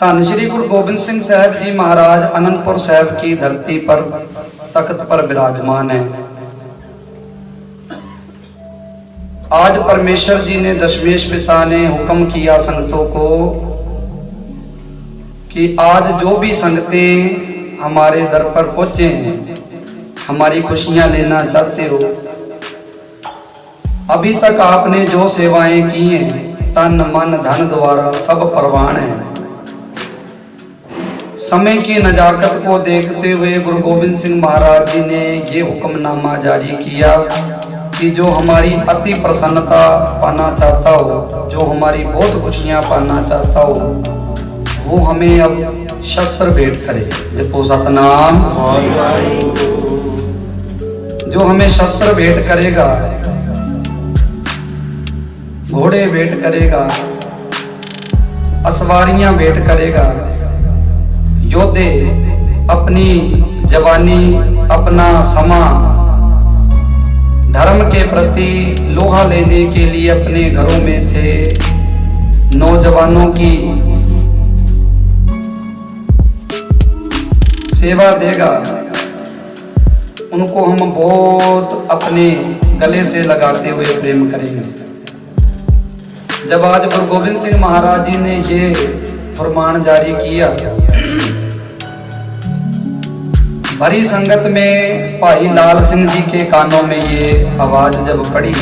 धन श्री गुरु गोबिंद सिंह साहब जी महाराज आनंदपुर साहब की धरती पर तख्त पर विराजमान है। आज परमेश्वर जी ने दशमेश पिता ने हुक्म किया संगतों को कि आज जो भी संगतें हमारे दर पर पहुंचे हैं, हमारी खुशियां लेना चाहते हो, अभी तक आपने जो सेवाएं की हैं तन मन धन द्वारा सब परवान है। समय की नजाकत को देखते हुए गुरु गोबिंद सिंह महाराज जी ने ये हुक्मनामा जारी किया कि जो हमारी अति प्रसन्नता पाना चाहता हो, जो हमारी बहुत खुशियां पाना चाहता हो, वो हमें अब शस्त्र भेंट करे। जपो सतनाम। जो हमें शस्त्र भेंट करेगा, घोड़े भेंट करेगा, असवारियां भेंट करेगा, योद्धे अपनी जवानी अपना समा धर्म के प्रति लोहा लेने के लिए अपने घरों में से नौजवानों की सेवा देगा, उनको हम बहुत अपने गले से लगाते हुए प्रेम करेंगे। जब आज गुरु गोबिंद सिंह महाराज जी ने ये फरमान जारी किया, भरी संगत में भाई लाल सिंह जी के कानों में ये आवाज जब पड़ी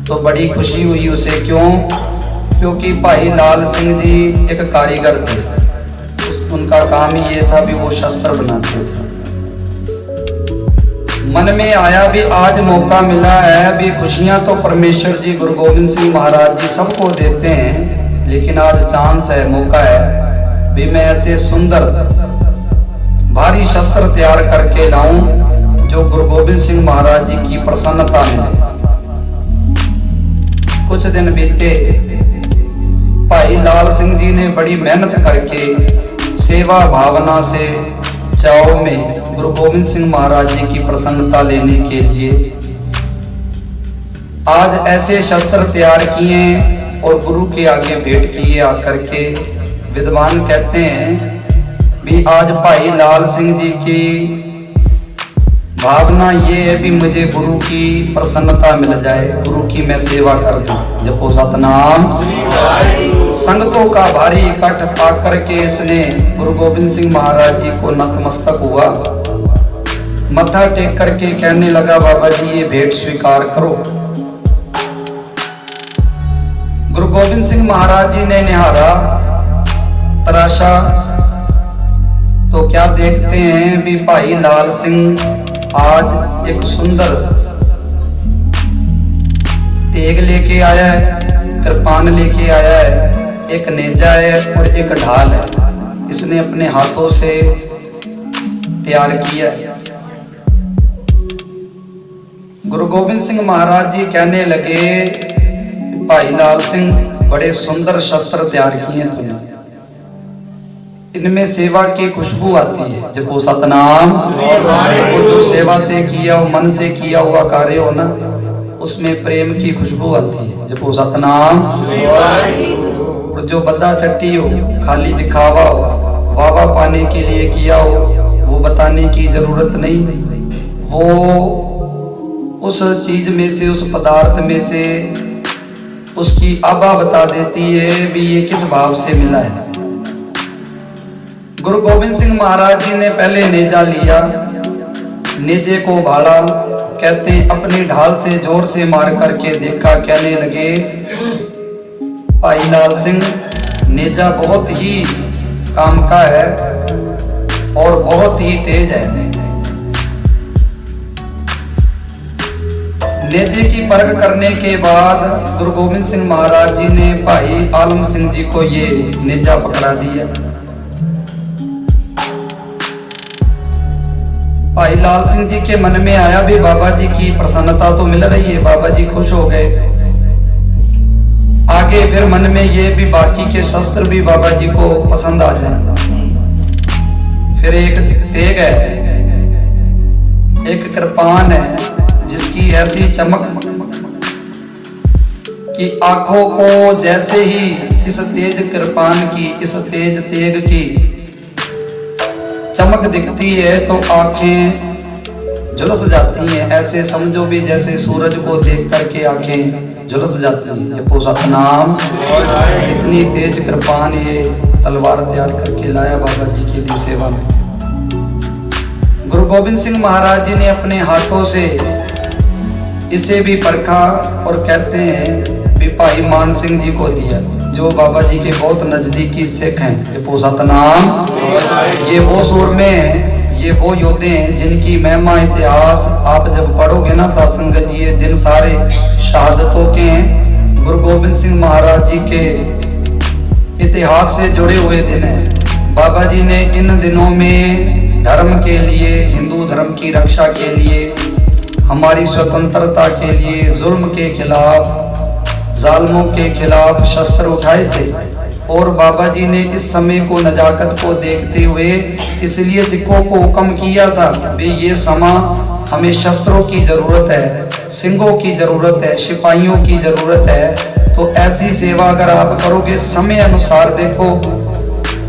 तो बड़ी खुशी हुई उसे। क्यों? क्योंकि भाई लाल सिंह जी एक कारीगर थे, उनका काम ही ये था भी वो शस्त्र बनाते थे। मन में आया भी आज मौका मिला है, भी खुशियां तो परमेश्वर जी गुरु गोबिंद सिंह महाराज जी सबको देते हैं, लेकिन आज चांस है, मौका है भी मैं ऐसे सुंदर भारी शस्त्र तैयार करके लाऊं जो गुरु गोबिंद सिंह महाराज जी की प्रसन्नता मिले। कुछ दिन बीते, भाई लाल सिंह जी ने बड़ी मेहनत करके सेवा भावना से चाव में गुरु गोबिंद सिंह महाराज जी की प्रसन्नता लेने के लिए आज ऐसे शस्त्र तैयार किए और गुरु के आगे भेंट किए आकर के। विद्वान कहते हैं भी आज भाई लाल सिंह जी की भावना ये है भी मुझे गुरु की प्रसन्नता मिल जाए, गुरु की मैं सेवा कर दूं। जपो सतनाम। संगतों का भारी इकट्ठ पाकर के इसने गुरु गोबिंद सिंह महाराज जी को नतमस्तक हुआ, मत्था टेक करके कहने लगा, बाबा जी ये भेंट स्वीकार करो। गुरु गोबिंद सिंह महाराज जी ने निहारा, तराशा तो क्या देखते हैं भी भाई लाल सिंह आज एक सुंदर तेग लेके आया है, कृपान लेके आया है, एक नेजा है और एक ढाल है, इसने अपने हाथों से तैयार किया। गुरु गोबिंद सिंह महाराज जी कहने लगे, भाई लाल सिंह बड़े सुंदर शस्त्र तैयार किए तुमने, इनमें सेवा की खुशबू आती है। जपो सतनाम। देखो जो सेवा से किया हो, मन से किया हुआ कार्य हो ना, उसमें प्रेम की खुशबू आती है। जपो सतनाम। और जो बद्दा चट्टी हो, खाली दिखावा हो, वावा पाने के लिए किया हो, वो बताने की जरूरत नहीं। वो उस चीज में से, उस पदार्थ में से उसकी आभा बता देती है भी ये किस भाव से मिला है। गुरु गोबिंद सिंह महाराज जी ने पहले नेजा लिया, नेजे को भाला, कहते अपनी ढाल से जोर से मार करके देखा, कहने लगे, भाई लाल सिंह नेजा बहुत ही काम का है और बहुत ही तेज है। नेजे की परख करने के बाद गुरु गोबिंद सिंह महाराज जी ने भाई आलम सिंह जी को ये नेजा पकड़ा दिया। भाई लाल सिंह जी के मन में आया भी बाबा जी की प्रसन्नता तो मिल रही है, बाबा जी खुश हो गए। आगे फिर मन में ये भी बाकी के शस्त्र भी बाबा जी को पसंद आ जाए। फिर एक तेग है, एक कृपान है जिसकी ऐसी चमक कि आंखों को जैसे ही इस तेज कृपान की, इस तेज तेग की चमक दिखती है तो आंखें झुलस जाती हैं। ऐसे समझो भी जैसे सूरज को देख करके आंखें झुलस जाती हैं। जपो सतनाम। इतनी तेज कृपान ये तलवार तैयार करके लाया बाबा जी के लिए सेवा में। गुरु गोविंद सिंह महाराज जी ने अपने हाथों से इसे भी परखा और कहते हैं भी भाई मान सिंह जी को दिया, जो बाबा जी के बहुत नजदीकी सिख हैं। जपो सतनाम। ये वो सूरमे हैं, ये वो योद्धे हैं जिनकी महिमा इतिहास आप जब पढ़ोगे ना सत्संग जी, ये दिन सारे शहादतों के हैं। गुरु गोविंद सिंह महाराज जी के इतिहास से जुड़े हुए दिन हैं। बाबा जी ने इन दिनों में धर्म के लिए, हिंदू धर्म की रक्षा के लिए, हमारी स्वतंत्रता के लिए, जुल्म के खिलाफ, जालिमों के खिलाफ शस्त्र उठाए थे। और बाबा जी ने इस समय को, नजाकत को देखते हुए इसलिए सिखों को हुक्म किया था कि ये समा हमें शस्त्रों की जरूरत है, सिंगों की जरूरत है, सिपाहियों की जरूरत है। तो ऐसी सेवा अगर आप करोगे समय अनुसार, देखो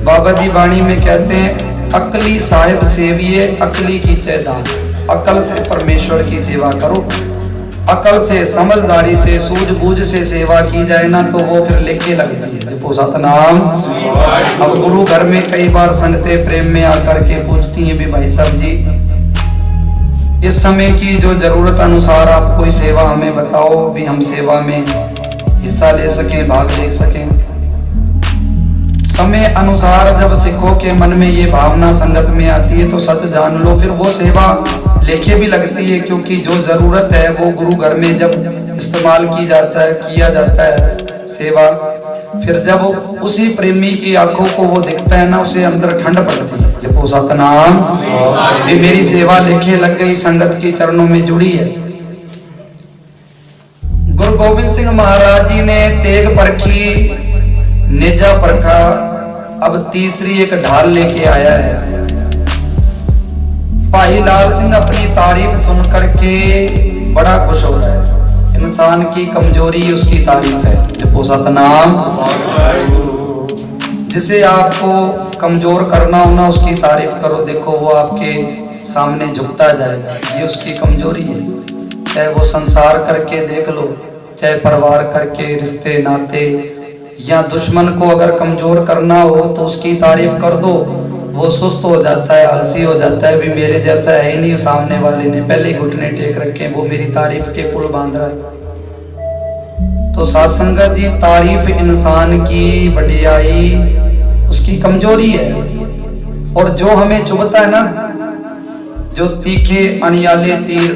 बाबा जी वाणी में कहते हैं अकली साहिब सेविये अकली की चैदान। अकल से परमेश्वर की सेवा करो, अकल से, समझदारी से, सूझबूझ से सेवा की जाए ना तो वो फिर लेखे लगती है। जपो सतनाम। अब गुरु घर में कई बार संगते प्रेम में आकर के पूछती हैं भी भाई साहब जी इस समय की जो जरूरत अनुसार आप कोई सेवा हमें बताओ भी हम सेवा में हिस्सा ले सकें, भाग ले सकें। समय अनुसार जब सिखों के मन में ये भावना संगत में आती है तो सच जान लो फिर वो सेवा लेखे भी लगती है, क्योंकि जो जरूरत है वो गुरु घर में जब इस्तेमाल की जाता है, किया जाता है सेवा, फिर जब उसी प्रेमी की आंखों को वो दिखता है ना, उसे अंदर ठंड पड़ती है। जपो सतनाम। भी मेरी सेवा लेखे लग गई, संगत के चरणों में जुड़ी है। गुरु गोविंद सिंह महाराज जी ने तेग परखी, नेजा परखा, अब तीसरी एक ढाल लेके आया है। भाई लाल सिंह अपनी तारीफ सुन करके बड़ा खुश हो रहा है। इंसान की कमजोरी उसकी तारीफ है। जपो सतनाम। जिसे आपको कमजोर करना हो ना उसकी तारीफ करो, देखो वो आपके सामने झुकता जाएगा। ये उसकी कमजोरी है। चाहे वो संसार करके देख लो, चाहे परिवार करके, रिश्ते नाते, या दुश्मन को अगर कमजोर करना हो तो उसकी तारीफ कर दो, वो सुस्त हो जाता है, आलसी हो जाता है। भी मेरे जैसा है ही नहीं, सामने वाले ने पहले घुटने टेक रखे, वो मेरी तारीफ के पुल बांध रहा है। तो साथ संगत जी, तारीफ इंसान की बढ़ियाई उसकी कमजोरी है। और जो हमें चुभता है ना, जो तीखे अनियाले तीर,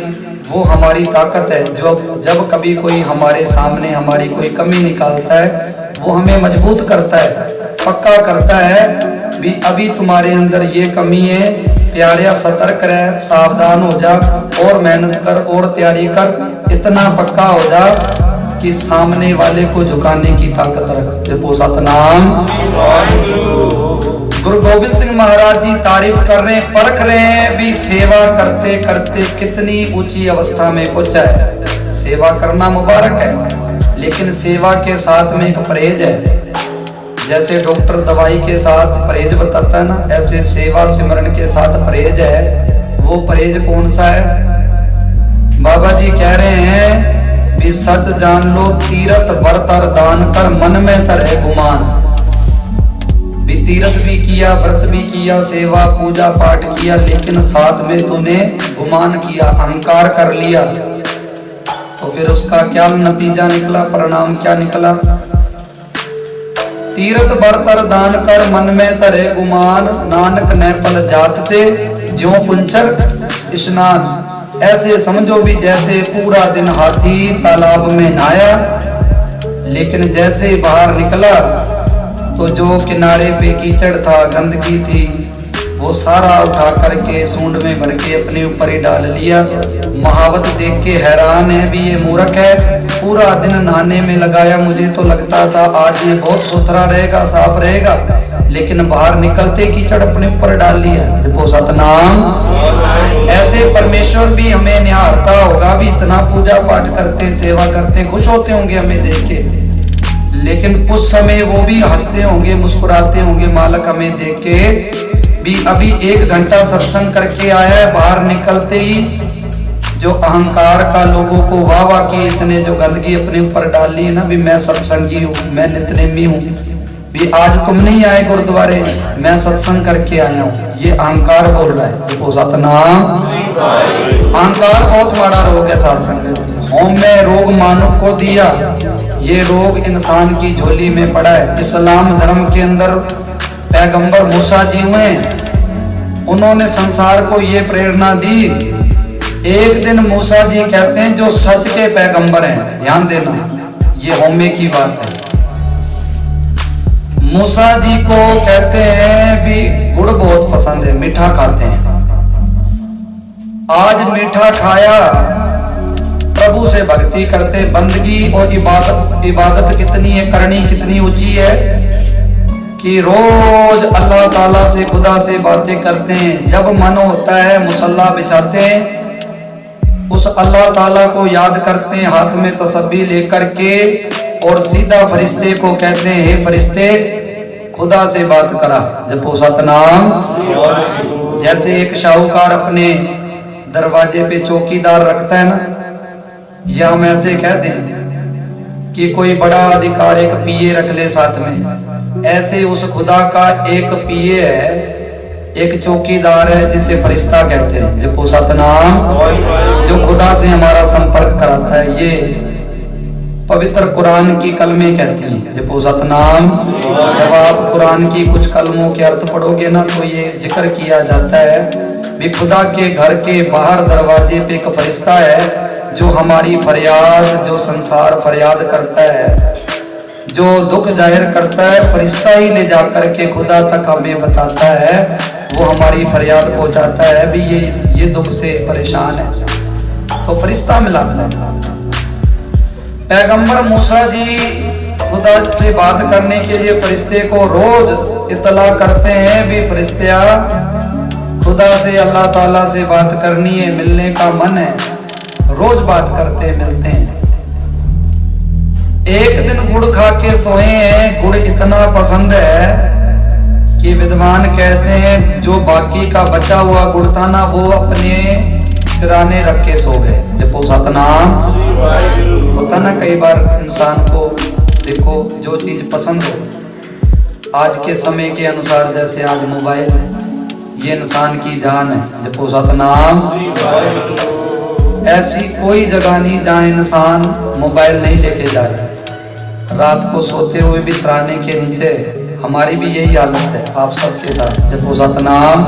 वो हमारी ताकत है। जो जब कभी कोई हमारे सामने हमारी कोई कमी निकालता है वो हमें मजबूत करता है, पक्का करता है भी अभी तुम्हारे अंदर ये कमी है, प्यारिया सतर्क रह, सावधान हो जा, और मेहनत कर, और तैयारी कर, इतना पक्का हो जा कि सामने वाले को झुकाने की ताकत रख। जपो सतनाम। गुरु गोविंद सिंह महाराज जी तारीफ कर रहे हैं, परख रहे हैं भी सेवा करते करते कितनी ऊंची अवस्था में पहुंचा है। सेवा करना मुबारक है, लेकिन सेवा के साथ में एक परहेज है। जैसे डॉक्टर दवाई के साथ परहेज बताता है ना, ऐसे सेवा सिमरन के साथ परहेज है। वो परहेज कौन सा है? बाबा जी कह रहे हैं भी सच जान लो, तीरथ बरतर दान कर, मन में तरह गुमान। भी तीरथ भी किया, व्रत भी किया, सेवा पूजा पाठ किया, लेकिन साथ में तूने गुमान किया, अहंकार कर लिया, तो फिर उसका क्या नतीजा निकला, परिणाम क्या निकला? तीरथ बरतर दान कर, मन में तरे गुमान, नानक ने फल जातते ज्यों कुंचर स्नान। ऐसे समझो भी जैसे पूरा दिन हाथी तालाब में नहाया, लेकिन जैसे बाहर निकला तो जो किनारे पे कीचड़ था, गंदगी थी, वो सारा उठा करके सूंड में भर के अपने ऊपर ही डाल लिया। महावत देख के हैरान है, भी ये मूर्ख है, पूरा दिन नहाने में लगाया, मुझे तो लगता था आज ये बहुत सुथरा रहेगा, साफ रहेगा, लेकिन बाहर निकलते कीचड़ अपने ऊपर डाल लिया। जपो सतनाम। ऐसे परमेश्वर भी हमें निहारता होगा, भी इतना पूजा पाठ करते, सेवा करते, खुश होते होंगे हमें देख के, लेकिन उस समय वो भी हंसते होंगे, मुस्कुराते होंगे, मालक हमें देख के भी अभी 1 घंटा सत्संग करके आया है, बाहर निकलते ही जो अहंकार का लोगों को वाह वाह की इसने जो गंदगी अपने ऊपर डाल ली है ना, भी मैं सत्संगी हूँ, मैं नित्यनेमी हूँ, भी आज तुम नहीं आए गुरुद्वारे, मैं सत्संग करके आया हूँ, ये अहंकार बोल रहा है। तो सतनाम। अहंकार बहुत बड़ा रोग है सत्संग। होम में रोग मानव को दिया, ये रोग इंसान की झोली में पड़ा है। इस्लाम धर्म के अंदर पैगंबर मूसा जी हुए, उन्होंने संसार को ये प्रेरणा दी। एक दिन मूसा जी कहते हैं जो सच के पैगंबर हैं, ध्यान देना ये होमे की बात है। मूसा जी को कहते हैं भी गुड़ बहुत पसंद है, मीठा खाते हैं। आज मीठा खाया, प्रभु से भक्ति करते, बंदगी और इबादत कितनी है, करनी कितनी ऊंची है कि रोज अल्लाह ताला से, खुदा से बातें करते हैं। जब मन होता है मुसल्ला बिछाते हैं, उस अल्लाह ताला को याद करते हैं, हाथ में तसब्बीह लेकर के, और सीधा फरिश्ते को कहते हैं, हे फरिश्ते खुदा से बात करा। जपो सतनाम। जैसे एक शाहूकार अपने दरवाजे पे चौकीदार रखता है ना, या हम ऐसे कह दें कि कोई बड़ा अधिकार एक पीए रख ले साथ में, ऐसे उस खुदा का एक पीए है, एक चौकीदार है जिसे फरिश्ता कहते हैं। जपो सतनाम। जो खुदा से हमारा संपर्क कराता है, ये पवित्र कुरान की कलमें कहती हैं। जपो सतनाम। जब आप कुरान की कुछ कलमों के अर्थ पढ़ोगे ना, तो ये जिक्र किया जाता है भी खुदा के घर के बाहर दरवाजे पे एक फरिश्ता है जो हमारी फरियाद, जो संसार फरियाद करता है, जो दुख जाहिर करता है, फरिश्ता ही ले जाकर के खुदा तक हमें बताता है, वो हमारी फरियाद पहुंचाता है भी ये दुख से परेशान है, तो फरिश्ता मिलाता है। पैगंबर मूसा जी खुदा से बात करने के लिए फरिश्ते को रोज इतला करते हैं भी फरिश्ता खुदा से, अल्लाह ताला से बात करनी है, मिलने का मन है, रोज बात करते मिलते हैं। एक दिन गुड़ खा के सोए हैं, गुड़ इतना पसंद है कि विद्वान कहते हैं जो बाकी का बचा हुआ गुड़ था ना, वो अपने सिराने रख के सो गए। जपो सतनाम। होता ना कई बार इंसान को, देखो जो चीज पसंद हो, आज के समय के अनुसार, जैसे आज मोबाइल है, ये इंसान की जान है। जपो सतनाम। ऐसी कोई जगह नहीं जहाँ इंसान मोबाइल नहीं लेके जाए। रात को सोते हुए भी सिराने के नीचे, हमारी भी यही हालत है आप सबके साथ। जपो सतनाम।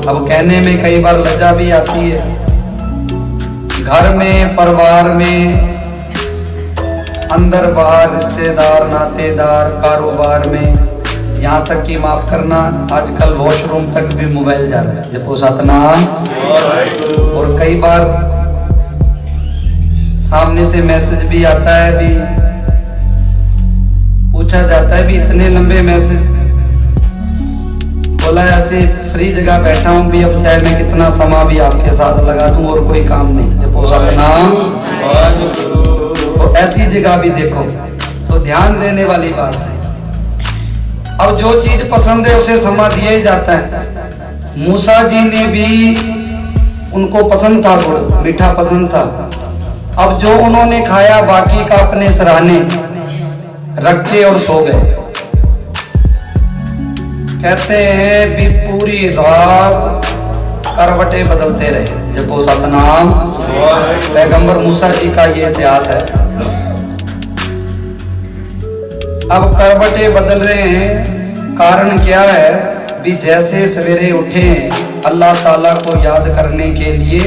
अब कहने में कई बार लज्जा भी आती है, घर में, परिवार में, अंदर बाहर, रिश्तेदार, नातेदार, कारोबार में, यहाँ तक कि माफ करना आजकल वॉशरूम तक भी मोबाइल जा रहा है। जपो सतनाम। और कई बार सामने से मैसेज भी आता है, भी पूछा जाता है भी इतने लंबे मैसेज, बोला ऐसे फ्री जगह बैठा हूं भी, अब चाहे मैं कितना समय भी आपके साथ लगा दूं और कोई काम नहीं। जपो सतनाम। तो ऐसी जगह भी देखो, तो ध्यान देने वाली बात है। अब जो चीज पसंद है उसे समा दिया ही जाता है। मूसा जी ने भी, उनको पसंद था गुड़, मीठा पसंद था। अब जो उन्होंने खाया बाकी का अपने सराहने रख के और सो गए। कहते हैं भी पूरी रात करवटें बदलते रहे। जपो सतनाम। पैगंबर मूसा जी का ये इतिहास है। अब करवटें बदल रहे हैं, कारण क्या है भी जैसे सवेरे उठे अल्लाह ताला को याद करने के लिए,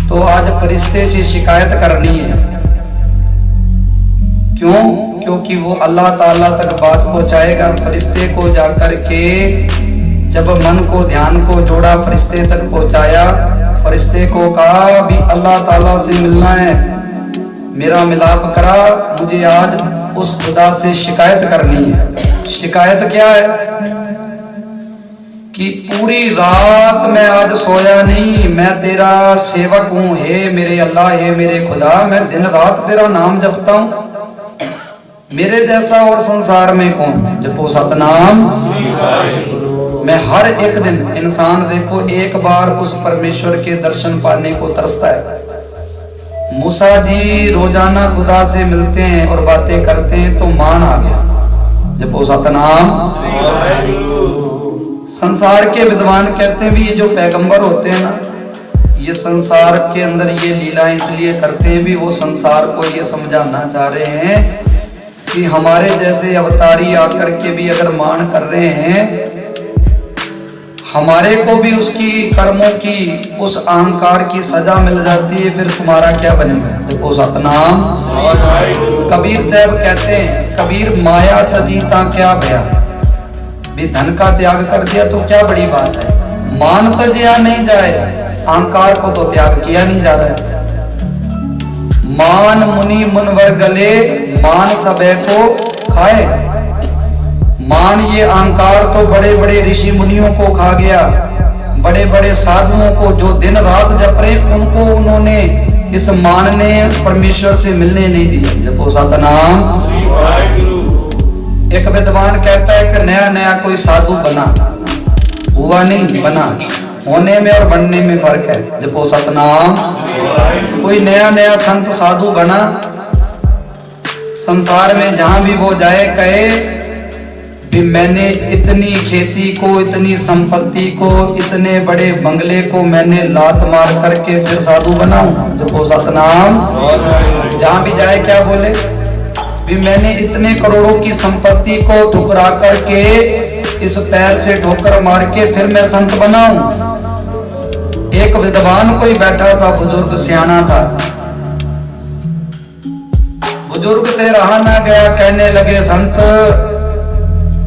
तो आज फरिश्ते से शिकायत करनी है। क्यों? क्योंकि वो अल्लाह ताला तक बात पहुंचाएगा। फरिश्ते को जाकर के जब मन को ध्यान को जोड़ा, फरिश्ते तक पहुंचाया, फरिश्ते को कहा भी अल्लाह ताला से मिलना है, मेरा मिलाप करा, मुझे आज उस खुदा से शिकायत करनी है। शिकायत क्या है कि पूरी रात मैं आज सोया नहीं, मैं तेरा सेवक हूं, हे मेरे अल्लाह, हे मेरे खुदा, मैं दिन रात तेरा नाम जपता हूं, मेरे जैसा और संसार में कौन। जपो सतनाम। मैं हर एक दिन, इंसान देखो एक बार उस परमेश्वर के दर्शन पाने को तरसता है। मूसा जी रोजाना खुदा से मिलते हैं और बातें करते हैं तो मान आ गया। जपो सतनाम। संसार के विद्वान कहते हैं भी ये जो पैगंबर होते हैं ना, ये संसार के अंदर ये लीला इसलिए करते हैं भी वो संसार को ये समझाना चाह रहे हैं कि हमारे जैसे अवतारी आकर के भी अगर मान कर रहे हैं, हमारे को भी उसकी कर्मों की उस अहंकार की सजा मिल जाती है, फिर तुम्हारा क्या बनेगा। देखो सतनाम। कबीर साहब कहते हैं, कबीर माया तजीता क्या भया, भी धन का त्याग कर दिया तो क्या बड़ी बात है, मान तजिया नहीं जाए, अहंकार को तो त्याग किया नहीं जा रहा है। मान मुनि मुनवर गले, मान सबे को खाए। मान ये अहंकार तो बड़े बड़े ऋषि मुनियों को खा गया, बड़े बड़े साधुओं को जो दिन रात जप रहे उनको उन्होंने इस मान ने परमेश्वर से मिलने नहीं दिया। जपो सतनाम। एक विद्वान कहता है कि नया नया कोई साधु बना, हुआ नहीं, बना। होने में और बनने में फर्क है। जपो सतनाम। कोई नया नया संत साधु बना, संसार में जहां भी वो जाए कहे भी मैंने इतनी खेती को, इतनी संपत्ति को, इतने बड़े बंगले को मैंने लात मार करके फिर साधु बनाऊं। जपो सतनाम। जहां भी जाए क्या बोले भी मैंने इतने करोड़ों की संपत्ति को ठुकरा करके इस पैर से ठोकर मार के फिर मैं संत बनाऊं। एक विद्वान कोई बैठा था, बुजुर्ग सियाना था, बुजुर्ग से रहा ना गया, कहने लगे संत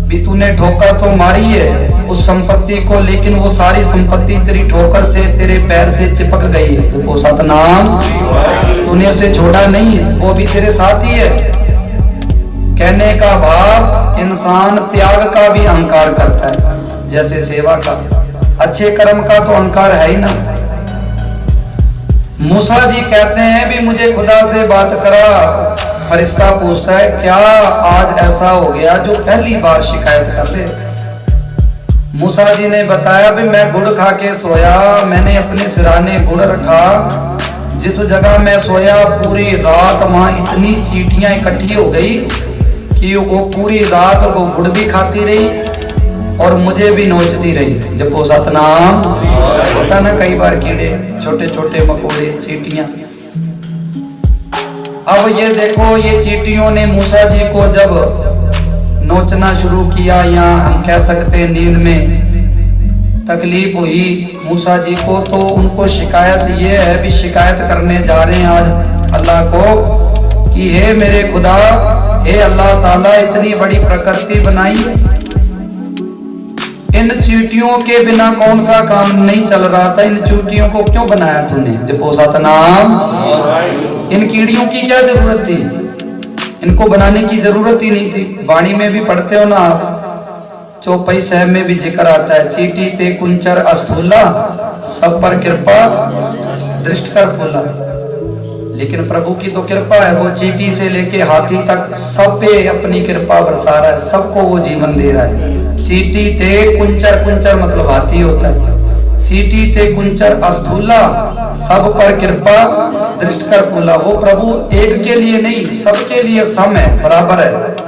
भी तूने ठोकर तो मारी है उस संपत्ति को, लेकिन वो सारी संपत्ति तेरी ठोकर से तेरे पैर से चिपक गई है। तो सतनाम। तूने उसे छोड़ा नहीं है, वो भी तेरे साथ ही है। कहने का भाव, इंसान त्याग का भी अहंकार करता है, जैसे सेवा का, अच्छे कर्म का तो अहंकार है ही ना। मूसा जी कहते हैं भी मुझे खुदा से बात करा। फरिश्ता पूछता है क्या आज ऐसा हो गया जो पहली बार शिकायत कर रहे। मूसा जी ने बताया भी मैं गुड़ खा के सोया, मैंने अपने सिराने गुड़ रखा, जिस जगह मैं सोया पूरी रात वहां इतनी चींटियां इकट्ठी हो गई कि वो पूरी रात वो गुड़ भी खाती रही और मुझे भी नोचती रही। जपो सतनाम। होता ना कई बार कीड़े, छोटे छोटे मकोड़े, चींटियां। अब ये देखो, ये चींटियों ने मूसा जी को जब नोचना शुरू किया, या हम कह सकते हैं नींद में तकलीफ हुई मूसा जी को, तो उनको शिकायत ये है भी शिकायत करने जा रहे हैं आज अल्लाह को कि हे मेरे खुदा, हे अल्लाह ताला, इतनी बड़ी प्रकृति बनाई, इन चींटियों के बिना कौन सा काम नहीं चल रहा था, इन चींटियों को क्यों बनाया तूने। जपो सतनाम। इन कीड़ियों की क्या जरूरत थी, इनको बनाने की जरूरत ही नहीं थी। वाणी में भी पढ़ते हो ना आप, चौपाई साहब में भी जिक्र आता है, चींटी ते कुंचर अस्थूला, सब पर कृपा दृष्ट कर फूला। लेकिन प्रभु की तो कृपा है, वो चींटी से लेके हाथी तक सब पे अपनी कृपा बरसा रहा है, सबको वो जीवन दे रहा है। चींटी ते कुंचर, कुंचर मतलब हाथी होता है, चींटी ते कुंचर अस्थूला, सब पर कृपा दृष्ट कर फूला। वो प्रभु एक के लिए नहीं, सबके लिए सम है, बराबर है।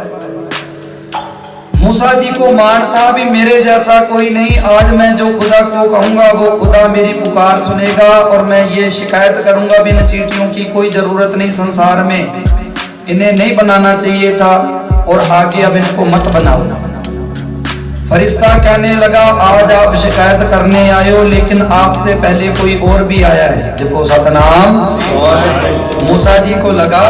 मूसा जी को मान था भी मेरे जैसा कोई नहीं, आज मैं जो खुदा को कहूंगा वो खुदा मेरी पुकार सुनेगा, और मैं ये शिकायत करूंगा भी इन चींटियों की कोई जरूरत नहीं संसार में, इन्हें नहीं बनाना चाहिए था, और आगे अब इनको मत बनाओ। फरिश्ता कहने लगा आज आप शिकायत करने आए हो, लेकिन आपसे पहले कोई और भी आया है। जपो सतनाम। मूसा जी को लगा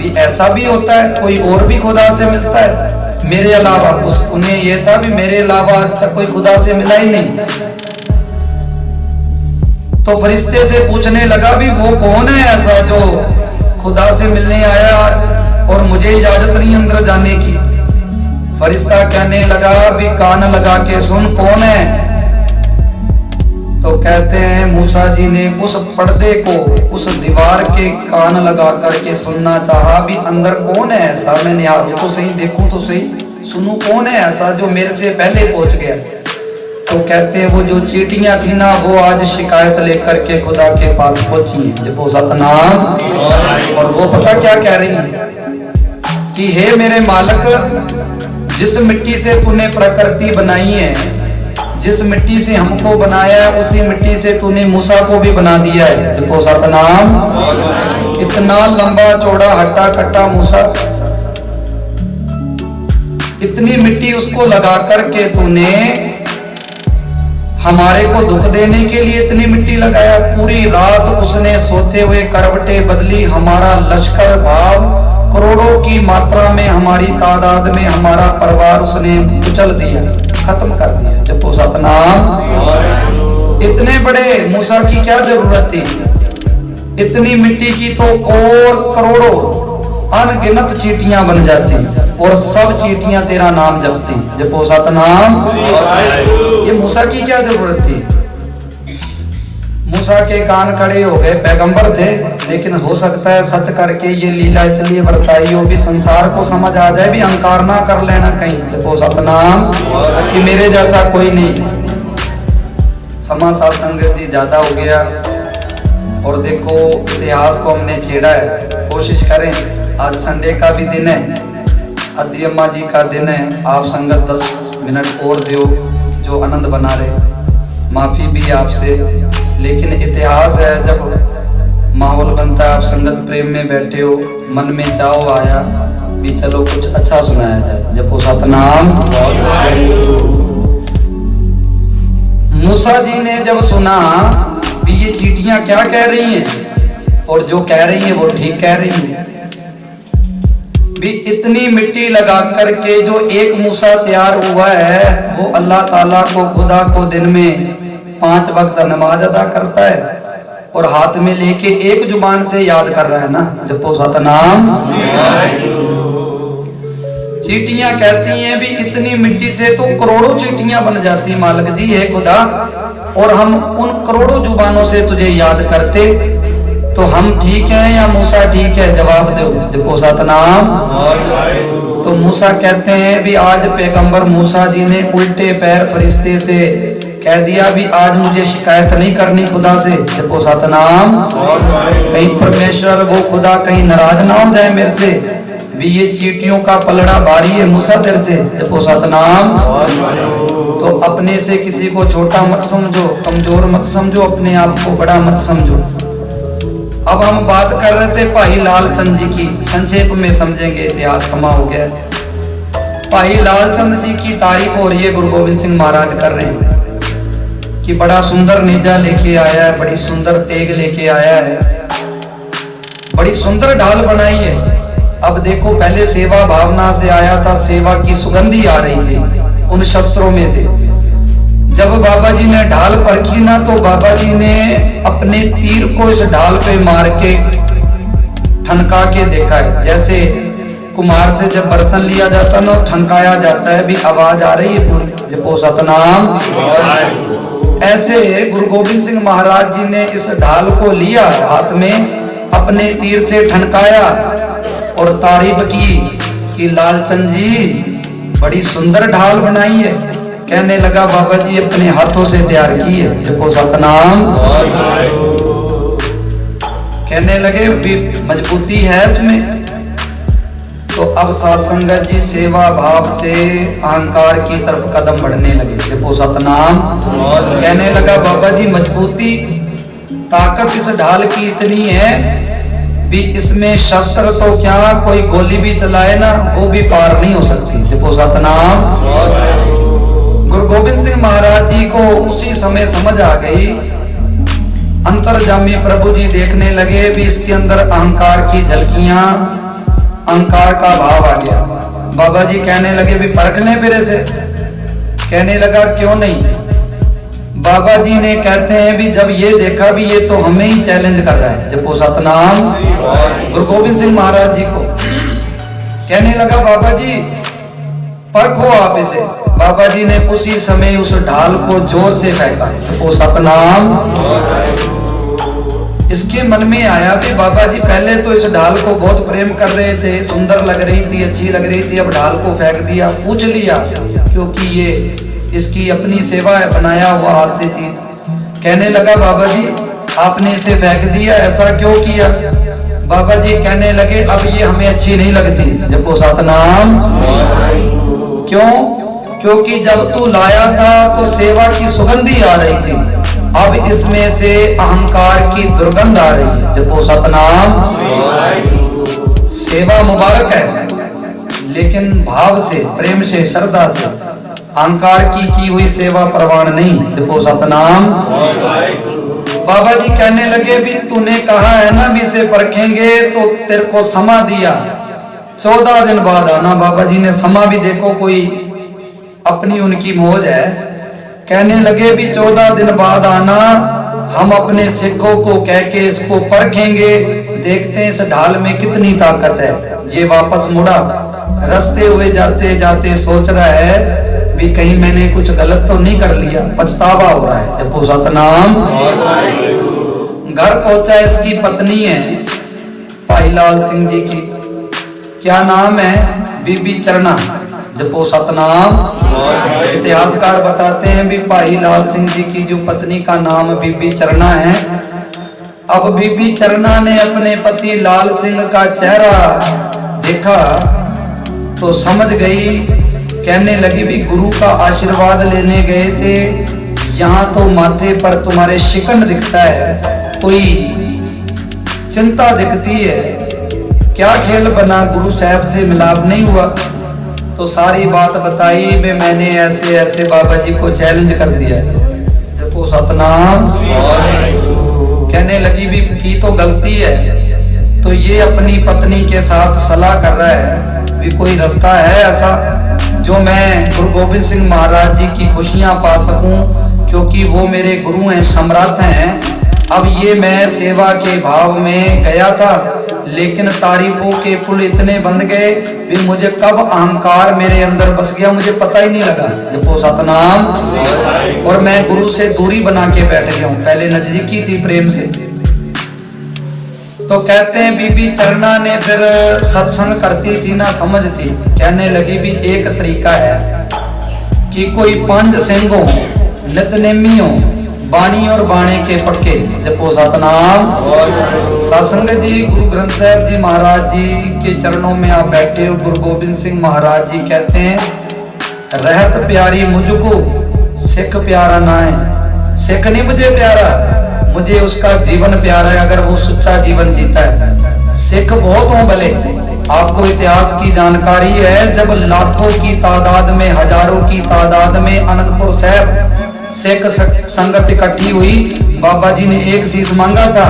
भी ऐसा भी होता है, कोई और भी खुदा से मिलता है मेरे अलावा। उन्हें यह था भी मेरे अलावा आज तक कोई खुदा से मिला ही नहीं। तो फरिश्ते से पूछने लगा भी वो कौन है ऐसा जो खुदा से मिलने आया आज और मुझे इजाजत नहीं अंदर जाने की। फरिश्ता कहने लगा भी कान लगा के सुन कौन है। तो कहते हैं मूसा जी ने उस पर्दे को, उस दीवार के कान लगा करके सुनना चाहा भी अंदर कौन है ऐसा, मैं निहारूं तो सही, देखूं तो सही, सुनूं कौन है ऐसा जो मेरे से पहले पहुंच गया। तो कहते हैं वो जो चींटियां थी ना वो आज शिकायत लेकर के खुदा के पास पहुंची जब सतनाम। और वो पता क्या कह रही है कि हे मेरे मालिक, जिस मिट्टी से तूने प्रकृति बनाई है, जिस मिट्टी से हमको बनाया है, उसी मिट्टी से तूने मूसा को भी बना दिया है जब सतनाम। इतना लंबा चौड़ा हट्टा कट्टा मूसा, इतनी मिट्टी उसको लगा करके तूने हमारे को दुख देने के लिए इतनी मिट्टी लगाया। पूरी रात उसने सोते हुए करवटे बदली, हमारा लश्कर भाव करोड़ों की मात्रा में, हमारी तादाद में हमारा परिवार उसने कुचल दिया, खत्म कर दिया जब सतनाम। इतने बड़े मूसा की क्या जरूरत थी, इतनी मिट्टी की तो और करोड़ों अनगिनत चींटियां बन जाती और सब चींटियां तेरा नाम जपती जब सतनाम। ये मूसा की क्या जरूरत थी। मूसा के कान खड़े हो गए, पैगंबर थे, लेकिन हो सकता है सच करके ये लीला इसलिए बरताई हो भी संसार को समझ आ जाए भी अहंकार ना कर लेना कहीं जब सतनाम कि मेरे जैसा कोई नहीं। समा साध संगत जी ज्यादा हो गया और देखो इतिहास को हमने छेड़ा है। कोशिश करें, आज संडे का भी दिन है, अद्दी अम्मा जी का दिन है, आप संगत 10 मिनट और दो जो आनंद बना रहे। माफी भी आपसे, लेकिन इतिहास है जब माहौल बनता है, आप संगत प्रेम में बैठे हो, मन में चाव आया भी चलो कुछ अच्छा सुनाया जाए जब सतनाम। मूसा जी ने जब सुना भी ये चींटियां क्या कह रही हैं और जो कह रही हैं वो ठीक कह रही हैं भी, इतनी मिट्टी लगा करके जो एक मूसा तैयार हुआ है वो अल्लाह ताला को, खुदा को दिन में 5 वक्त नमाज अदा करता है और हाथ में लेके एक जुबान से याद कर रहा है ना जब सतनाम। चींटियां कहती हैं भी इतनी मिट्टी से तो करोड़ों चींटियां बन जाती मालिक जी है खुदा, और हम उन करोड़ों जुबानों से तुझे याद करते तो हम ठीक हैं या मूसा ठीक है, जवाब दो जब सतनाम। तो मूसा कहते हैं भी आज पैगंबर मूसा जी ने उल्टे पैर फरिश्ते से कह दिया भी आज मुझे शिकायत नहीं करनी खुदा से जब सतनाम। कहीं परमेश्वर वो खुदा कहीं नाराज ना हो जाए मेरे से भी, ये चींटियों का पलड़ा भारी है मूसा तेरे से जब सतनाम। तो अपने से किसी को छोटा मत समझो, कमजोर मत समझो, अपने आप को बड़ा मत समझो। अब हम बात कर रहे थे भाई लालचंद जी की, संक्षेप में समझेंगे, इतिहास समा हो गया। भाई लालचंद जी की तारीफ हो रही है, गुरु गोविंद सिंह महाराज कर रहे हैं कि बड़ा सुंदर नेजा लेके आया है, बड़ी सुंदर तेग लेके आया है, बड़ी सुंदर ढाल बनाई है। अब देखो पहले सेवा भावना से आया था, सेवा की सुगंधी आ रही थी उन शस्त्रों में से। जब बाबा जी ने ढाल परखी ना तो बाबा जी ने अपने तीर को इस ढाल पे मार के ठनका के देखा है। जैसे कुम्हार से जब बर्तन लिया जाता ना ठनकाया जाता है भी आवाज आ रही है पूरी जब सतनाम। ऐसे गुरु गोविंद सिंह महाराज जी ने इस ढाल को लिया हाथ में, अपने तीर से ठनकाया और तारीफ की कि लालचंद जी बड़ी सुंदर ढाल बनाई है। कहने लगा बाबा जी अपने हाथों से तैयार की है जब सतनाम। कहने लगे भी मजबूती है इसमें। तो अब साध संगत जी सेवा भाव से अहंकार की तरफ कदम बढ़ने लगे जब सतनाम। कहने लगा बाबा जी मजबूती ताकत इस ढाल की इतनी है भी इसमें शस्त्र तो क्या कोई गोली भी चलाए ना वो भी पार नहीं हो सकती जब सतनाम। गुरु गोविंद सिंह महाराज जी को उसी समय समझ आ गई। अंतर्जामी प्रभु जी देखने लगे भी इसके अंदर अहंकार की झलकियां अहंकार का भाव आ गया। बाबा जी कहने लगे भी परख लें फिर से। कहने लगा क्यों नहीं। बाबा जी ने कहते हैं भी जब ये देखा भी ये तो हमें ही चैलेंज कर रहा है, जपो सतनाम। गुरु गोविंद सिंह महाराज जी को कहने लगा बाबा जी परखो आप इसे। बाबा जी ने उसी समय उस ढाल को जोर से फेंका, जपो सतनाम। इसके मन में आया कि बाबा जी पहले तो इस ढाल को बहुत प्रेम कर रहे थे, सुंदर लग रही थी, अच्छी लग रही थी, अब ढाल को फेंक दिया, पूछ लिया क्योंकि ये इसकी अपनी सेवा है, बनाया हुआ हाथ से चीज। कहने लगा बाबा जी आपने इसे फेंक दिया, ऐसा क्यों किया। बाबा जी कहने लगे अब ये हमें अच्छी नहीं लगती, जपो सतनाम। क्यों। क्योंकि जब तू लाया था तो सेवा की सुगंधी आ रही थी, अब इसमें से अहंकार की दुर्गंध आ रही है, जपो सतनाम। सेवा मुबारक है लेकिन भाव से, प्रेम से, श्रद्धा से। अहंकार की हुई सेवा प्रवान नहीं, जपो सतनाम। बाबा जी कहने लगे भी तूने कहा है ना भी इसे परखेंगे तो तेरे को समा दिया, 14 दिन बाद आना। बाबा जी ने समा भी देखो, कोई अपनी उनकी मौज है। कहने लगे भी 14 दिन बाद आना, हम अपने सिखों को कह के इसको परखेंगे, देखते हैं इस ढाल में कितनी ताकत है। ये वापस मुड़ा, रास्ते हुए जाते जाते सोच रहा है भी कहीं मैंने कुछ गलत तो नहीं कर लिया, पछतावा हो रहा है, जपो सतनाम। घर पहुंचा, इसकी पत्नी है भाई लाल सिंह जी की, क्या नाम है, बीबी चरना, जपो सतनाम। इतिहासकार बताते हैं भी भाई लाल सिंह जी की जो पत्नी का नाम बीबी चरना है। अब बीबी चरना ने अपने पति लाल सिंह का चेहरा देखा तो समझ गई, कहने लगी भी गुरु का आशीर्वाद लेने गए थे, यहाँ तो माथे पर तुम्हारे शिकन दिखता है, कोई चिंता दिखती है, क्या खेल बना, गुरु साहब से मिलाप नहीं हुआ। तो सारी बात बताई भी मैंने ऐसे ऐसे बाबा जी को चैलेंज कर दिया है, जपो सतनाम। कहने लगी भी की तो गलती है, तो ये अपनी पत्नी के साथ सलाह कर रहा है भी कोई रास्ता है ऐसा जो मैं गुरु गोविंद सिंह महाराज जी की खुशियां पा सकूं, क्योंकि वो मेरे गुरु हैं, सम्राट हैं। अब ये मैं सेवा के भाव में गया था लेकिन तारीफों के पुल इतने बंध गए भी मुझे कब अहंकार मेरे अंदर बस गया मुझे पता ही नहीं लगा, जपो सतनाम। और मैं गुरु से दूरी बना के बैठ गया हूं, पहले नजदीकी थी प्रेम से। तो कहते हैं बीबी चरना ने फिर सत्संग करती थी ना, समझ थी, कहने लगी भी एक तरीका है कि कोई 5 सिंह हो, नितनेमी हो, बाणी और बाणे के पक्के, जपो सतनाम। सत्संग जी गुरु ग्रंथ साहब जी महाराज जी के चरणों में आप बैठे हो। गुरु गोविंद सिंह महाराज जी कहते हैं रहत प्यारी मुझको सिख प्यारा ना है। सिख नहीं मुझे प्यारा, मुझे उसका जीवन प्यारा है, अगर वो सच्चा जीवन जीता है। सिख बहुत हो भले, आपको इतिहास की जानकारी है, जब लाखों की तादाद में, हजारों की तादाद में अनंतपुर साहब सिख संगत इकट्ठी हुई, बाबा जी ने एक शीश मांगा था,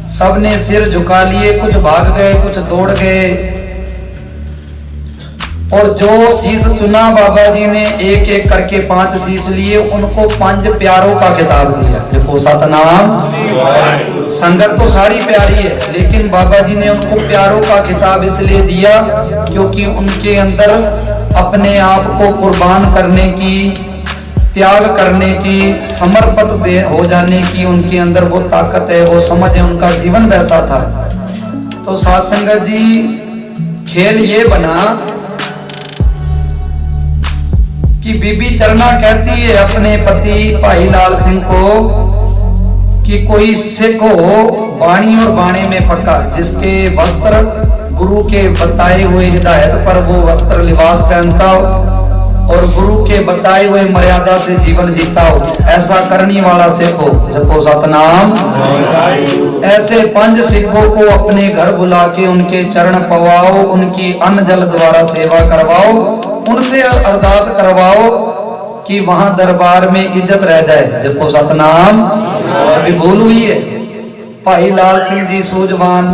सबने सिर झुका लिए, कुछ भाग गए, कुछ दौड़ गए, और जो शीश चुना बाबा जी ने एक एक करके 5 शीश लिए, उनको 5 प्यारों का खिताब दिया, जपो सतनाम। संगत तो सारी प्यारी है लेकिन बाबा जी ने उनको प्यारों का खिताब इसलिए दिया क्योंकि उनके अंदर अपने आप को कुर्बान करने की, त्याग करने की, समर्पित हो जाने की उनके अंदर वो ताकत है, वो समझ है, उनका जीवन वैसा था। तो साथ संगत जी खेल ये बना कि बीबी चरना कहती है अपने पति भाई लाल सिंह को कि कोई सिख हो बाणी और बाणे में पक्का, जिसके वस्त्र गुरु के बताए हुए हिदायत पर वो वस्त्र लिबास पहनता हो और गुरु के बताए हुए मर्यादा से जीवन जीता हो, ऐसा करने वाला सिख हो, जपो सतनाम। ऐसे 5 सिखों को अपने घर बुला के उनके चरण पवाओ, उनकी अन्न जल द्वारा सेवा करवाओ, उनसे अरदास करवाओ कि वहां दरबार में इज्जत रह जाए, जपो सतनाम। अभी भूल हुई है, भाई लाल सिंह जी सूझवान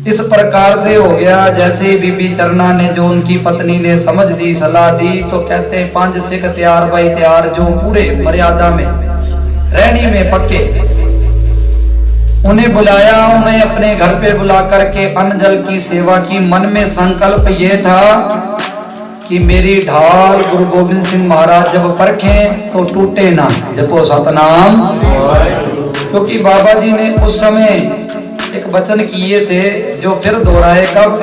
इस प्रकार से हो गया जैसे ही बीबी चरना ने जो उनकी पत्नी ने समझ दी, सलाह दी, तो कहते हैं 5 सिख तैयार भाई तैयार, जो पूरे मर्यादा में रहनी में पक्के, उन्हें बुलाया। उन्हें अपने घर पे बुला करके अन्न जल की सेवा की। मन में संकल्प ये था कि मेरी ढाल गुरु गोविंद सिंह महाराज जब परखें तो टूटे ना। जपो सतनाम। क्योंकि बाबा जी ने उस समय एक वचन किए थे जो फिर दोहराए कब।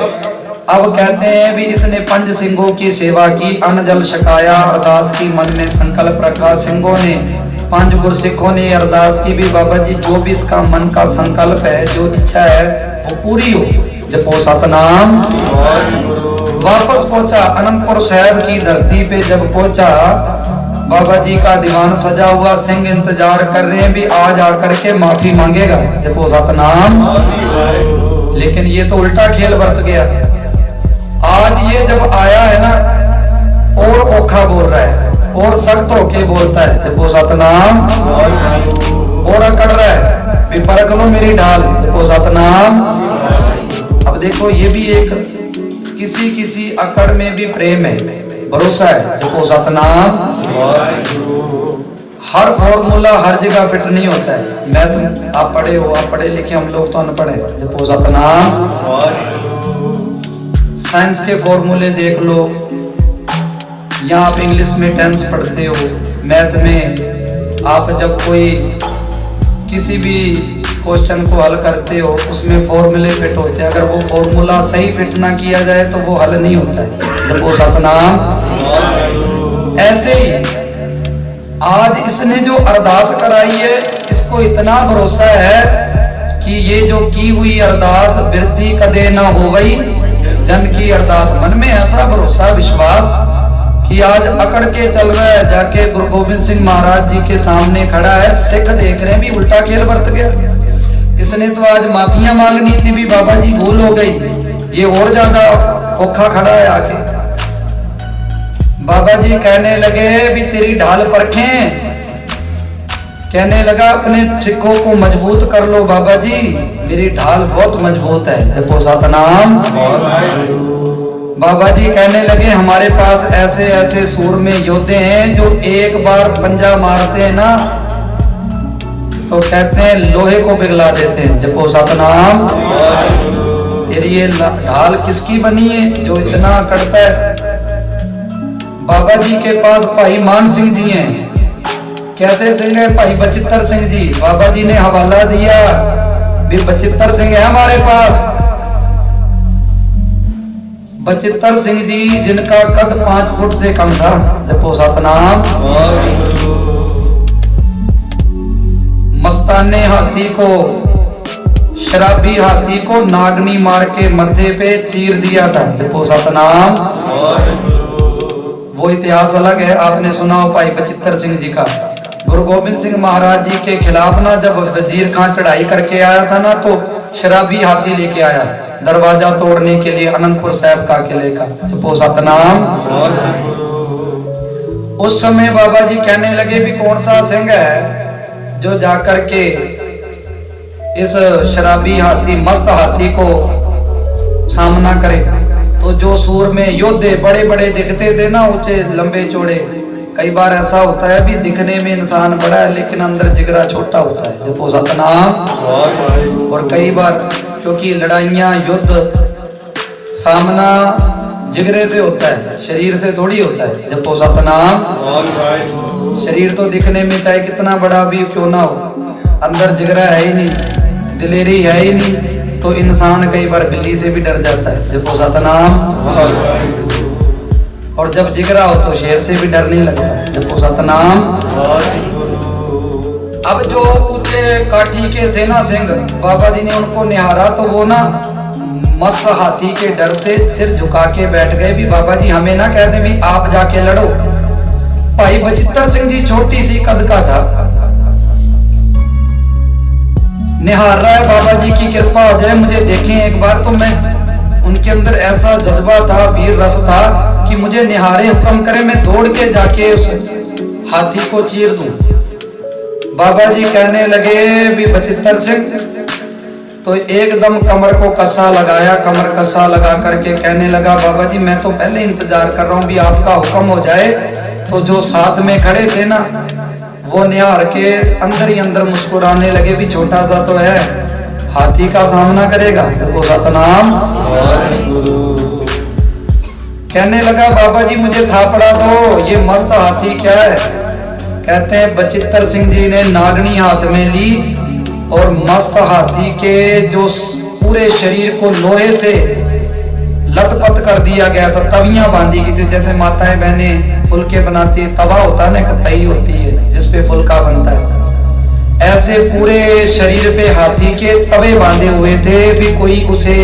अब कहते हैं भी इसने 5 सिंहों की सेवा की, अन्न जल छकाया, अरदास की, मन में संकल्प रखा। सिंहों ने 5 गुरसिखों ने अरदास की भी बाबा जी जो भी इसका मन का संकल्प है, जो इच्छा है वो पूरी हो। जपो सतनाम। वापस पहुंचा अनंतपुर साहब की धरती पे। जब पहुंचा बाबा जी का दीवान सजा हुआ, सिंह इंतजार कर रहे हैं भी आज आकर के माफी मांगेगा। जपो सतनाम। लेकिन ये तो उल्टा खेल बरत गया। आज ये जब आया है ना, और ओखा बोल रहा है और सख्त होके बोलता है। जपो सतनाम। और अकड़ रहा है भी परख लो मेरी ढाल। जपो सतनाम। अब देखो ये भी एक किसी किसी अकड़ में भी प्रेम है, भरोसा है। जपो सतनाम। हर फॉर्मूला हर जगह फिट नहीं होता है। मैं तुम आप पढ़े हो, आप पढ़े लिखे, हम लोग तो अनपढ़ हैं। जपो सतनाम। साइंस के फॉर्मूले देख लो, या आप इंग्लिश में टेंस पढ़ते हो, मैथ में आप जब कोई किसी भी क्वेश्चन को हल करते हो उसमें फॉर्मूले फिट होते हैं। अगर वो फॉर्मूला सही फिट ना किया जाए तो वो हल नहीं होता है। जपो सतनाम। ऐसे ही आज इसने जो अरदास कराई है, इसको इतना भरोसा है कि ये जो की हुई अरदास वृद्धि कदे ना हो गई जन की अरदास। मन में ऐसा भरोसा विश्वास कि आज अकड़ के चल रहा है, जाके गुरु गोविंद सिंह महाराज जी के सामने खड़ा है। सिख देख रहे हैं भी उल्टा खेल बरत गया। इसने तो आज माफियां मांगनी थी भी बाबा जी भूल हो गई, ये और ज्यादा औखा खड़ा है आके। बाबा जी कहने लगे भी तेरी ढाल परखें। कहने लगा अपने सिखों को मजबूत कर लो बाबा जी, मेरी ढाल बहुत मजबूत है। जपो सतनाम। बाबा जी कहने लगे हमारे पास ऐसे ऐसे सूर में योद्धे हैं जो एक बार पंजा मारते हैं ना तो कहते हैं लोहे को पिघला देते हैं। जपो सतनाम। तेरी ये ढाल किसकी बनी है जो इतना करता है। बाबा जी के पास भाई मान सिंह जी हैं। कैसे सिंह है? भाई बचित्तर सिंह जी। बाबा जी ने हवाला दिया भी बचित्तर सिंह है हमारे पास। बचित्तर सिंह जी जिनका कद 5 फुट से कम था। जपो सतनाम। मस्ताने हाथी को, शराबी हाथी को नागनी मार के मत्थे पे चीर दिया था। जपो सतनाम। वो इतिहास अलग है, आपने सुना हो भाई बचित्तर सिंह जी का। गुरु गोविंद सिंह महाराज जी के खिलाफ ना जब वजीर खां चढ़ाई करके आया था ना, तो शराबी हाथी लेके आया दरवाजा तोड़ने के लिए अनंतपुर साहब का किले का। जपो सतनाम। उस समय बाबा जी कहने लगे भी कौन सा सिंह है जो जाकर के इस शराबी हाथी, मस्त हाथी को सामना करे। तो जो सूर में योद्धे बड़े बड़े दिखते थे ना, ऊंचे लंबे चौड़े, कई बार ऐसा होता है भी दिखने में इंसान बड़ा है लेकिन अंदर जिगरा छोटा होता है। जपो सतनाम। और कई बार क्योंकि लड़ाइयां युद्ध सामना जिगरे से होता है, शरीर से थोड़ी होता है। जपो सतनाम। शरीर तो दिखने में चाहे कितना बड़ा भी क्यों ना हो, अंदर जिगरा है ही नहीं, दिलेरी है ही नहीं, तो इंसान कई बार बिल्ली से भी डर जाता है। जपो सतनाम। और जब जिगरा हो तो शेर से भी डर नहीं लगता। जपो सतनाम। अब जो ऊंचे काठी के थे ना सिंह, बाबा जी ने उनको निहारा तो वो ना मस्त हाथी के डर से सिर झुका के बैठ गए भी बाबा जी हमें ना कह दे भी आप जाके लड़ो। भाई बचित्तर सिंह जी छोटी सी कद का था, निहार रहा है बाबा जी की कृपा हो जाए मुझे देखें एक बार। तो मैं उनके अंदर ऐसा जज्बा था, वीर रस था कि मुझे निहारे हुक्म करे, मैं दौड़ के जाके उस हाथी को चीर दूं। बाबा जी कहने लगे भी बचित्तर सिंह तो एकदम कमर को कसा लगाया, कमर कसा लगा करके कहने लगा, बाबा जी मैं तो पहले इंतजार कर रहा हूँ भी आपका हुक्म हो जाए। तो जो साथ में खड़े थे ना, वो निहार के अंदर ही अंदर मुस्कुराने लगे भी छोटा सा तो है, हाथी का सामना करेगा। तो सतनाम कहने लगा, बाबा जी मुझे थापड़ा दो, ये मस्त हाथी क्या है। कहते हैं बचित्तर सिंह जी ने नागनी हाथ में ली और मस्त हाथी के जो पूरे शरीर को लोहे से लथपथ कर दिया गया था, तवियां बांधी गई थी, जैसे माताएं बहनें फुलके बनाती है, तवा होता है ना, तई होती है जिसपे फुलका बनता है, ऐसे पूरे शरीर पे हाथी के तवे बांधे हुए थे भी कोई उसे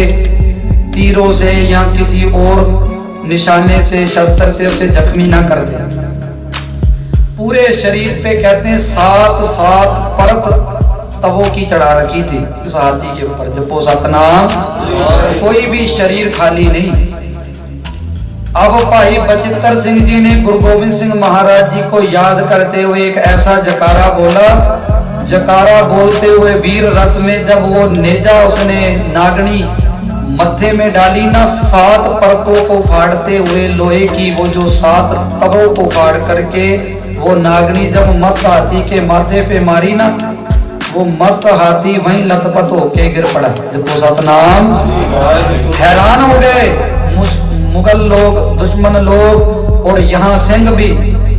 तीरों से या किसी और निशाने से शस्त्र से उसे जख्मी ना कर दे। पूरे शरीर पे कहते हैं 7 परत तवों की चढ़ा रखी थी इस हाथी के ऊपर। जपो सतनाम, कोई भी शरीर खाली नहीं। अब भाई बचित्तर सिंह जी ने गुरु गोविंद सिंह महाराज जी को याद करते हुए एक ऐसा जकारा बोला, जकारा बोलते हुए वीर रस में जब वो नेजा उसने नागनी मत्थे में डाली ना, 7 परतों को फाड़ते हुए लोहे की वो जो 7 तवों को फाड़ करके वो नागनी जब मस्त हाथी के माथे पे मारी ना, वो मस्त हाथी वहीं लथपथ होके गिर पड़ा। जब सतनाम, हैरान हो गए मुगल लोग, दुश्मन लोग, और यहाँ सिंह भी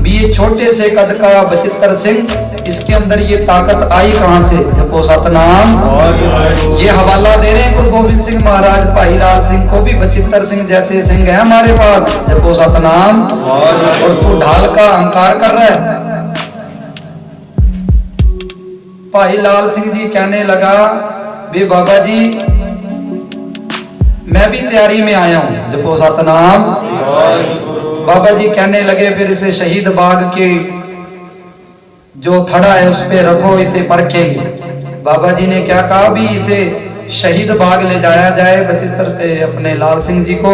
ये छोटे से कद का बचित्तर सिंह, इसके अंदर ये ताकत आई कहां से। जपो सतनाम, ये हवाला दे रहे हैं गुरु गोविंद सिंह महाराज भाई लाल सिंह को भी, बचित्तर सिंह जैसे सिंह है हमारे पास। जपो सतनाम, और तू ढाल का अहंकार कर रहा है। भाई लाल सिंह जी कहने लगा, भी बाबा जी मैं भी तैयारी में आया हूं। जपो सतनाम। बाबा जी कहने लगे, फिर इसे शहीद बाग की जो थड़ा है उस पे रखो, इसे परखेंगे। बाबा जी ने क्या कहा, भी इसे शहीद बाग ले जाया जाए बचित्तर अपने लाल सिंह जी को,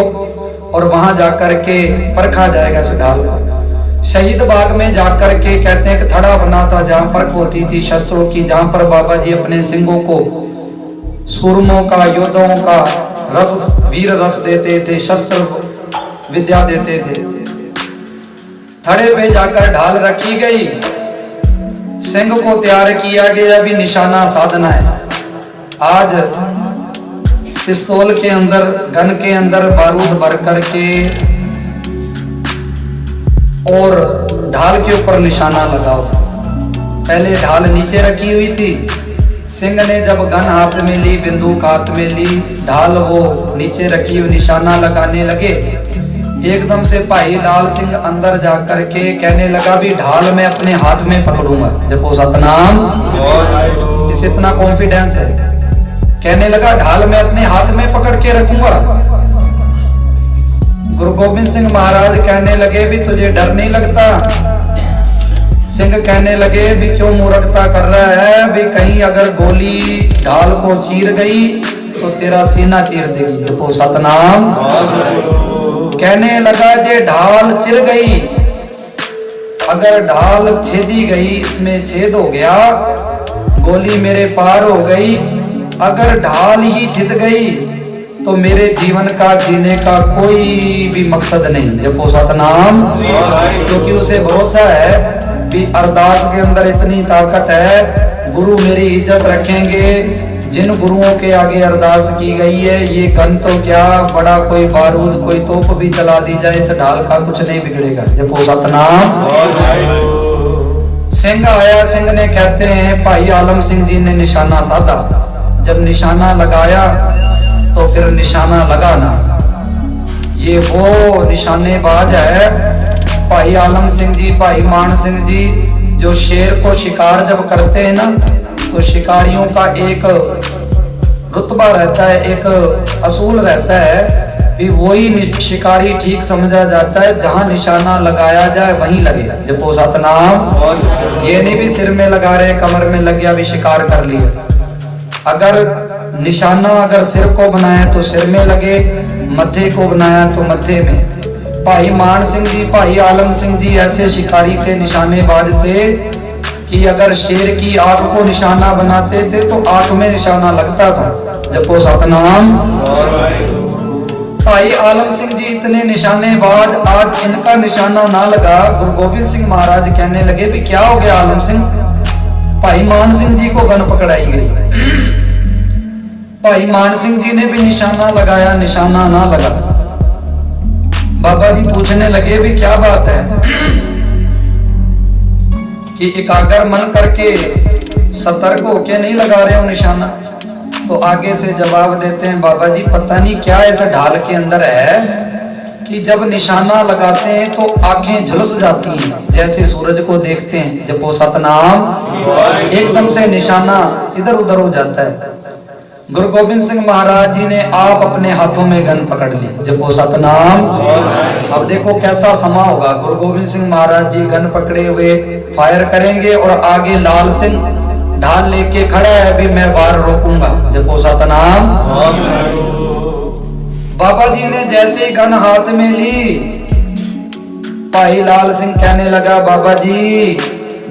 और वहां जाकर के परखा जाएगा इस ढाल को। शहीद बाग में जाकर के कहते हैं कि थड़ा बना था जहां परख होती थी शस्त्रों की, जहां पर बाबा जी अपने सिंहों को सूरमों का, योद्धाओं का रस, वीर रस देते थे, शस्त्र विद्या देते थे। थड़े पे जाकर ढाल रखी गई, सिंह को तैयार किया गया, भी निशाना साधना है। आज पिस्तौल के अंदर, गन के अंदर बारूद भर करके और ढाल के ऊपर निशाना लगाओ। पहले ढाल नीचे रखी हुई थी, सिंह ने जब गन हाथ में ली, बंदूक हाथ में ली, ढाल वो नीचे रखी हुई निशाना लगाने लगे। एकदम से भाई लाल सिंह अंदर जाकर के कहने लगा, भी ढाल मैं अपने हाथ में पकड़ूंगा। जपो सतनाम, इसे इतना कॉन्फिडेंस है, कहने लगा ढाल मैं अपने हाथ में पकड़ के रखूंगा। गुरु गोविंद सिंह महाराज कहने लगे, भी तुझे डर नहीं लगता? सिंह कहने लगे, भी क्यों मूर्खता कर रहा है, भी कहीं अगर गोली ढाल को चीर गई तो तेरा सीना चीर देगी। जपो सतनाम। कहने लगा, जे ढाल चिर गई, अगर ढाल छेदी गई, इसमें छेद हो गया, गोली मेरे पार हो गई, अगर ढाल ही छिद गई तो मेरे जीवन का जीने का कोई भी मकसद नहीं। जपो सतनाम, क्योंकि उसे भरोसा है कि अरदास के अंदर इतनी ताकत है, गुरु मेरी इज्जत रखेंगे। जिन गुरुओं के आगे अरदास की गई है, ये गन तो क्या, बड़ा कोई बारूद, कोई तोप भी चला दी जाए, इस ढाल का कुछ नहीं बिगड़ेगा। जपो सतनाम। सिंह आया, सिंह ने कहते हैं भाई आलम सिंह जी ने निशाना साधा। जब निशाना लगाया तो फिर निशाना लगाना, ये वो निशानेबाज है भाई आलम सिंह जी, भाई मान सिंह जी, जो शेर को शिकार जब करते हैं ना, तो शिकारियों का एक रुतबा रहता है, एक असूल रहता है कि वही शिकारी ठीक समझा जाता है, जहां निशाना लगाया जाए वहीं लगे। जपो सतनाम। ये नहीं भी सिर में लगा रहे, कमर में लग गया, भी शिकार कर लिया। अगर निशाना अगर सिर को बनाया तो सिर में लगे, मत्थे को बनाया तो मत्थे में। भाई मान सिंह जी, भाई आलम सिंह जी ऐसे शिकारी थे, निशानेबाज थे कि अगर शेर की आंख को निशाना बनाते थे तो आंख में निशाना लगता था। जपो सतनाम। भाई आलम सिंह जी इतने निशानेबाज, आज इनका निशाना ना लगा। गुरु गोबिंद सिंह महाराज कहने लगे भी क्या हो गया आलम सिंह। भाई मान सिंह जी को गन पकड़ाई गई। भाई मान सिंह जी ने भी निशाना लगाया, निशाना ना लगा। बाबा जी पूछने लगे भी क्या बात है कि एकाग्र मन करके सतर्क होके नहीं लगा रहे हो निशाना। तो आगे से जवाब देते हैं बाबा जी पता नहीं क्या ऐसा ढाल के अंदर है कि जब निशाना लगाते हैं तो आंखें झुलस जाती हैं, जैसे सूरज को देखते हैं जपो सतनाम, एकदम से निशाना इधर उधर हो जाता है। गुरु गोबिंद सिंह महाराज जी ने आप अपने हाथों में गन पकड़ ली, जपो सतनाम। अब देखो कैसा समा होगा। गुरु गोबिंद सिंह महाराज जी गन पकड़े हुए फायर करेंगे और आगे लाल सिंह ढाल लेके खड़ा है, भी मैं वार रोकूंगा, जपो सतनाम। बाबा जी ने जैसे ही गन हाथ में ली, भाई लाल सिंह कहने लगा बाबा जी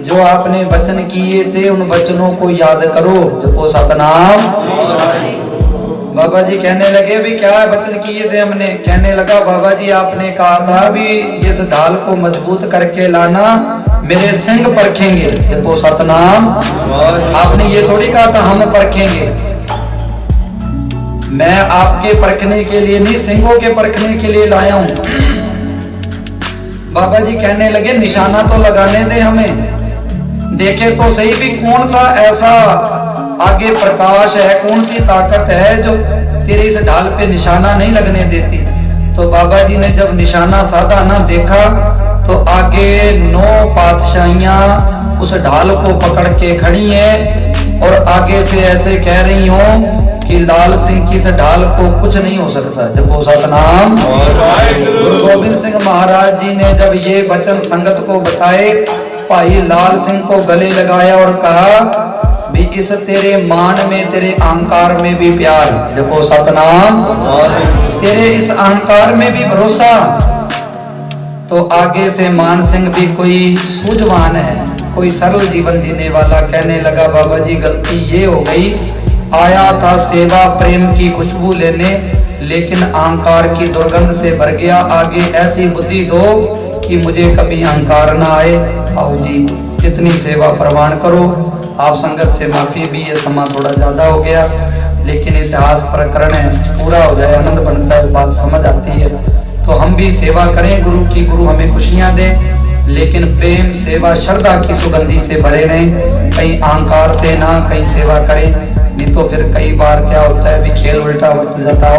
जो आपने वचन किए थे उन वचनों को याद करो, जपो सतनाम। बाबा जी कहने लगे भी क्या वचन किए थे हमने। कहने लगा बाबा जी आपने कहा था भी इस ढाल को मजबूत करके लाना, मेरे सिंह परखेंगे, जपो सतनाम। आपने ये थोड़ी कहा था हम परखेंगे। मैं आपके परखने के लिए नहीं, सिंहों के परखने के लिए लाया हूं। बाबा जी कहने लगे निशाना तो लगाने दे हमें, देखे तो सही भी कौन सा ऐसा आगे प्रकाश है, कौन सी ताकत है जो तेरे इस ढाल पे निशाना नहीं लगने देती। तो बाबा जी ने जब निशाना साधा ना देखा तो आगे 9 पातशाहियां उस ढाल को पकड़ के खड़ी हैं और आगे से ऐसे कह रही हो कि लाल सिंह की इस ढाल को कुछ नहीं हो सकता, जपो सतनाम। गुरु गोबिंद सिंह महाराज जी ने जब ये वचन संगत को बताए, भाई लाल सिंह को गले लगाया और कहा भी इस तेरे मान में, तेरे अहंकार में भी प्यार, जपो सतनाम। तेरे इस अहंकार में भी भरोसा। तो आगे से मान सिंह भी कोई सूझवान है, कोई सरल जीवन जीने वाला, कहने लगा बाबा जी गलती ये हो गई, आया था सेवा प्रेम की खुशबू लेने, लेकिन अहंकार की दुर्गंध से भर गया। आगे ऐसी बुद्धि दो कि मुझे कभी अहंकार ना आए। आओ जी कितनी सेवा प्रमाण करो। आप संगत से माफी भी, ये समा थोड़ा ज्यादा हो गया, लेकिन इतिहास प्रकरण है, पूरा हो जाए आनंद बनता है, बात समझ आती है। तो हम भी सेवा करें गुरु की, गुरु हमें खुशियां दे, लेकिन प्रेम सेवा श्रद्धा की सुगंधी से भरे रहें, कहीं अहंकार से ना कहीं सेवा करें, नहीं तो फिर कई बार क्या होता है भी खेल उल्टा हो जाता है।